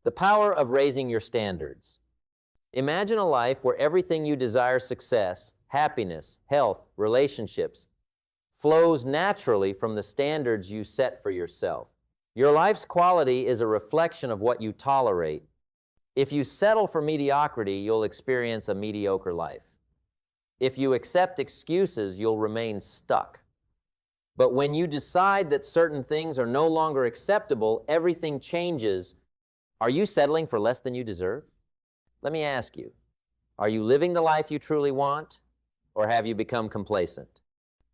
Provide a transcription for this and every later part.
The power of raising your standards. Imagine a life where everything you desire, success, happiness, health, relationships, flows naturally from the standards you set for yourself. Your life's quality is a reflection of what you tolerate. If you settle for mediocrity, you'll experience a mediocre life. If you accept excuses, you'll remain stuck. But when you decide that certain things are no longer acceptable, everything changes. Are you settling for less than you deserve? Let me ask you, are you living the life you truly want, or have you become complacent?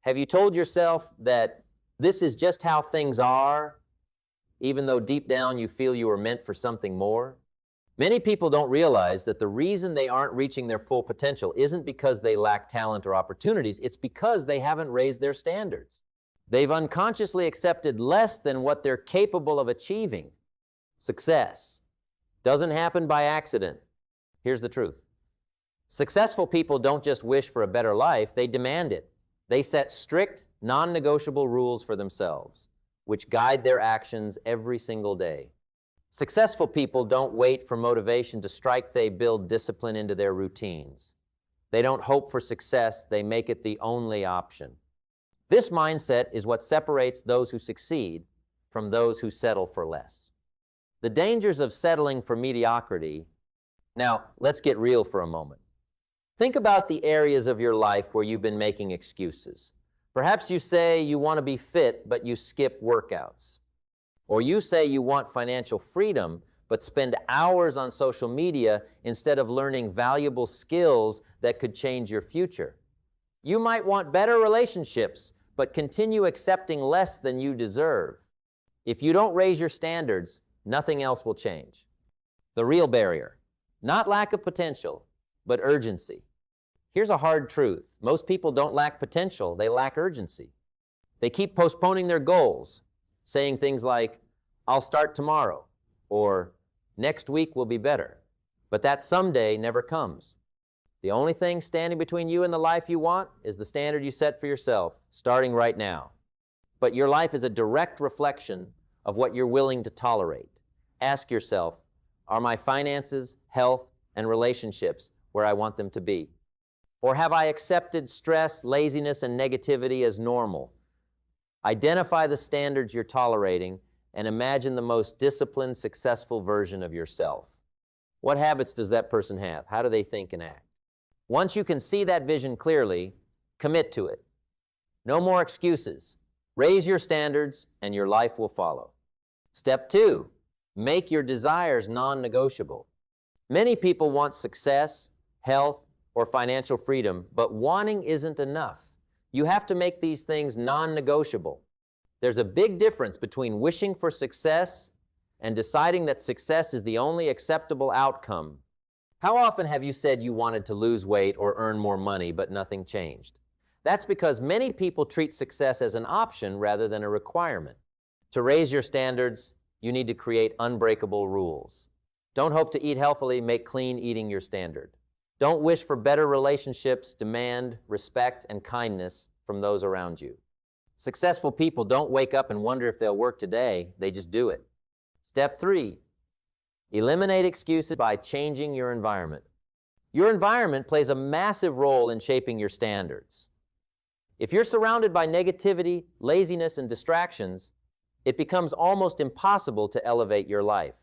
Have you told yourself that this is just how things are, even though deep down you feel you were meant for something more? Many people don't realize that the reason they aren't reaching their full potential isn't because they lack talent or opportunities, it's because they haven't raised their standards. They've unconsciously accepted less than what they're capable of achieving. Success doesn't happen by accident. Here's the truth. Successful people don't just wish for a better life, they demand it. They set strict, non-negotiable rules for themselves, which guide their actions every single day. Successful people don't wait for motivation to strike, they build discipline into their routines. They don't hope for success, they make it the only option. This mindset is what separates those who succeed from those who settle for less. The dangers of settling for mediocrity. Now, let's get real for a moment. Think about the areas of your life where you've been making excuses. Perhaps you say you want to be fit, but you skip workouts. Or you say you want financial freedom, but spend hours on social media instead of learning valuable skills that could change your future. You might want better relationships, but continue accepting less than you deserve. If you don't raise your standards, nothing else will change. The real barrier, not lack of potential, but urgency. Here's a hard truth. Most people don't lack potential, they lack urgency. They keep postponing their goals, saying things like, "I'll start tomorrow," or "next week will be better." But that someday never comes. The only thing standing between you and the life you want is the standard you set for yourself, starting right now. But your life is a direct reflection of what you're willing to tolerate. Ask yourself, are my finances, health, and relationships where I want them to be? Or have I accepted stress, laziness, and negativity as normal? Identify the standards you're tolerating and imagine the most disciplined, successful version of yourself. What habits does that person have? How do they think and act? Once you can see that vision clearly, commit to it. No more excuses. Raise your standards and your life will follow. Step 2, make your desires non-negotiable. Many people want success, health, or financial freedom, but wanting isn't enough. You have to make these things non-negotiable. There's a big difference between wishing for success and deciding that success is the only acceptable outcome. How often have you said you wanted to lose weight or earn more money, but nothing changed? That's because many people treat success as an option rather than a requirement. To raise your standards, you need to create unbreakable rules. Don't hope to eat healthily, make clean eating your standard. Don't wish for better relationships, demand respect and kindness from those around you. Successful people don't wake up and wonder if they'll work today, they just do it. Step 3, eliminate excuses by changing your environment. Your environment plays a massive role in shaping your standards. If you're surrounded by negativity, laziness, and distractions, it becomes almost impossible to elevate your life.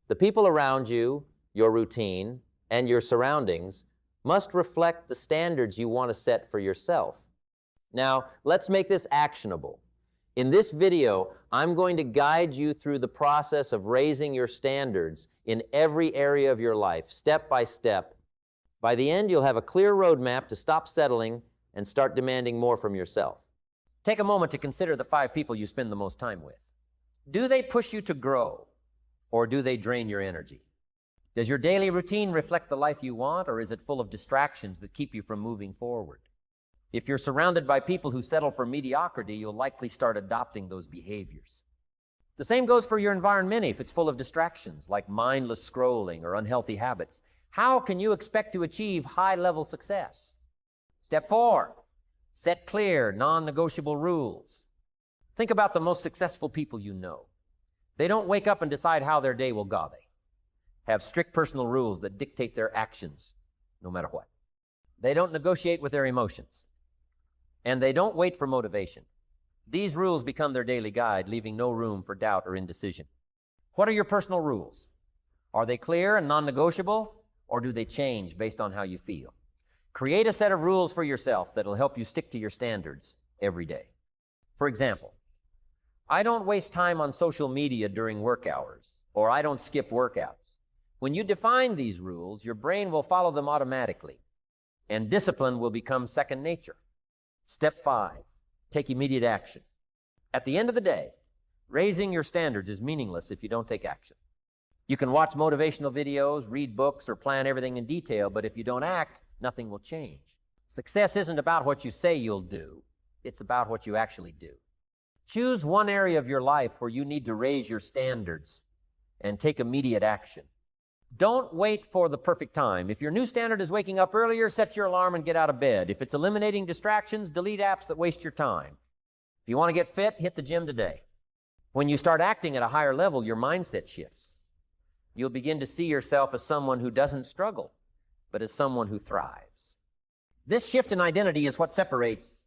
The people around you, your routine, and your surroundings must reflect the standards you want to set for yourself. Now, let's make this actionable. In this video, I'm going to guide you through the process of raising your standards in every area of your life, step by step. By the end, you'll have a clear roadmap to stop settling and start demanding more from yourself. Take a moment to consider the 5 people you spend the most time with. Do they push you to grow, or do they drain your energy? Does your daily routine reflect the life you want, or is it full of distractions that keep you from moving forward? If you're surrounded by people who settle for mediocrity, you'll likely start adopting those behaviors. The same goes for your environment if it's full of distractions, like mindless scrolling or unhealthy habits. How can you expect to achieve high-level success? Step 4, set clear, non-negotiable rules. Think about the most successful people you know. They don't wake up and decide how their day will go. have strict personal rules that dictate their actions, no matter what. They don't negotiate with their emotions, and they don't wait for motivation. These rules become their daily guide, leaving no room for doubt or indecision. What are your personal rules? Are they clear and non-negotiable, or do they change based on how you feel? Create a set of rules for yourself that will help you stick to your standards every day. For example, I don't waste time on social media during work hours, or I don't skip workouts. When you define these rules, your brain will follow them automatically, and discipline will become second nature. Step 5, take immediate action. At the end of the day, raising your standards is meaningless if you don't take action. You can watch motivational videos, read books, or plan everything in detail, but if you don't act, nothing will change. Success isn't about what you say you'll do, it's about what you actually do. Choose one area of your life where you need to raise your standards and take immediate action. Don't wait for the perfect time. If your new standard is waking up earlier, set your alarm and get out of bed. If it's eliminating distractions, delete apps that waste your time. If you want to get fit, hit the gym today. When you start acting at a higher level, your mindset shifts. You'll begin to see yourself as someone who doesn't struggle, but as someone who thrives. This shift in identity is what separates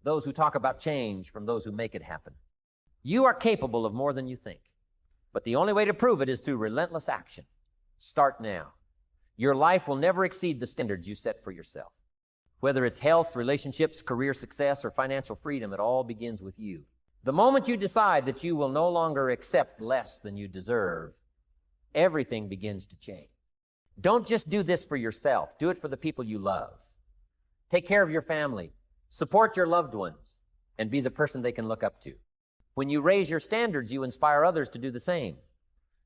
those who talk about change from those who make it happen. You are capable of more than you think, but the only way to prove it is through relentless action. Start now. Your life will never exceed the standards you set for yourself. Whether it's health, relationships, career success, or financial freedom, it all begins with you. The moment you decide that you will no longer accept less than you deserve, everything begins to change. Don't just do this for yourself. Do it for the people you love. Take care of your family. Support your loved ones, and be the person they can look up to. When you raise your standards, you inspire others to do the same.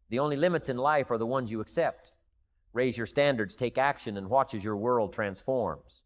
The only limits in life are the ones you accept. Raise your standards, take action, and watch as your world transforms.